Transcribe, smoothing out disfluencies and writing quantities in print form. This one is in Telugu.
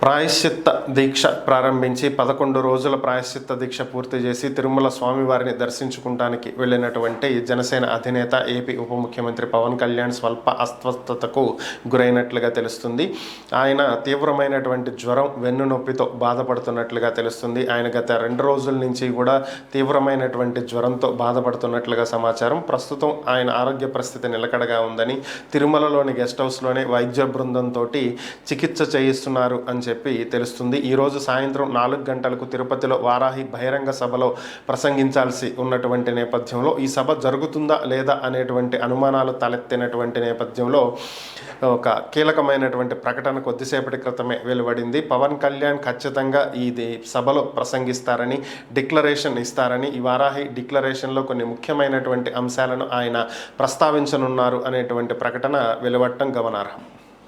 ప్రాయశ్చిత్త దీక్ష ప్రారంభించి 11 రోజుల ప్రాయశ్చిత్త దీక్ష పూర్తి చేసి తిరుమల స్వామివారిని దర్శించుకోవడానికి వెళ్ళినటువంటి జనసేన అధినేత ఏపీ ఉప ముఖ్యమంత్రి పవన్ కళ్యాణ్ స్వల్ప అస్వస్థతకు గురైనట్లుగా తెలుస్తుంది. ఆయన తీవ్రమైనటువంటి జ్వరం, వెన్నునొప్పితో బాధపడుతున్నట్లుగా తెలుస్తుంది. ఆయన గత 2 రోజుల నుంచి కూడా తీవ్రమైనటువంటి జ్వరంతో బాధపడుతున్నట్లుగా సమాచారం. ప్రస్తుతం ఆయన ఆరోగ్య పరిస్థితి నిలకడగా ఉందని, తిరుమలలోని గెస్ట్ హౌస్లోనే వైద్య బృందంతో చికిత్స చేయిస్తున్నారు అని చెప్పి తెలుస్తుంది. ఈరోజు సాయంత్రం 4 గంటలకు తిరుపతిలో వారాహి బహిరంగ సభలో ప్రసంగించాల్సి ఉన్నటువంటి నేపథ్యంలో ఈ సభ జరుగుతుందా లేదా అనేటువంటి అనుమానాలు తలెత్తినటువంటి నేపథ్యంలో ఒక కీలకమైనటువంటి ప్రకటన కొద్దిసేపటి క్రితమే వెలువడింది. పవన్ కళ్యాణ్ ఖచ్చితంగా ఈ సభలో ప్రసంగిస్తారని, డిక్లరేషన్ ఇస్తారని, ఈ వారాహి డిక్లరేషన్లో కొన్ని ముఖ్యమైనటువంటి అంశాలను ఆయన ప్రస్తావించనున్నారు అనేటువంటి ప్రకటన వెలువడటం గమనార్హం.